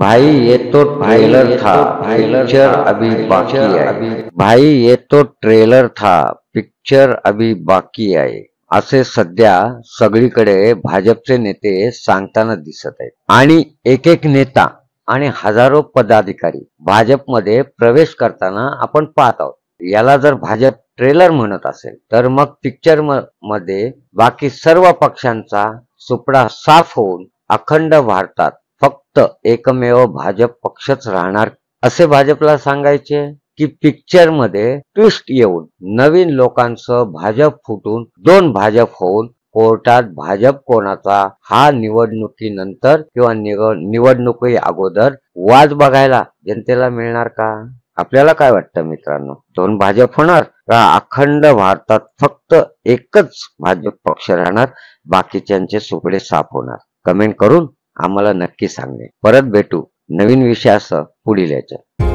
भाई ये तो ट्रेलर था, पिक्चर अभी बाकी आहे। भाई ये तो ट्रेलर था, पिक्चर अभी बाकी आहे, असे सध्या सगळीकडे भाजपचे नेते सांगताना दिसत आहेत। आणि एक एक नेता आणि हजारो पदाधिकारी भाजपमध्ये प्रवेश करताना आपण पाहत आहोत। याला जर भाजप ट्रेलर म्हणत असेल तर मग पिक्चर मध्ये बाकी सर्व पक्षांचा सुपडा साफ होऊन अखंड भारतात फक्त एकमेव भाजप पक्षच राहणार असे भाजपला सांगायचे की पिक्चर मध्ये ट्विस्ट येऊन नवीन लोकांचं भाजप फुटून दोन भाजप होऊन कोर्टात भाजप कोणाचा हा निवडणुकीनंतर किंवा निवडणुकी अगोदर वाद बघायला जनतेला मिळणार का? आपल्याला काय वाटतं मित्रांनो, दोन भाजप होणार का अखंड भारतात फक्त एकच भाजप पक्ष राहणार, बाकीच्यांचे सुपडे साफ होणार? कमेंट करून आम्हाला नक्की सांगणे। परत भेटू नवीन विषयासह पुढील याच्यात।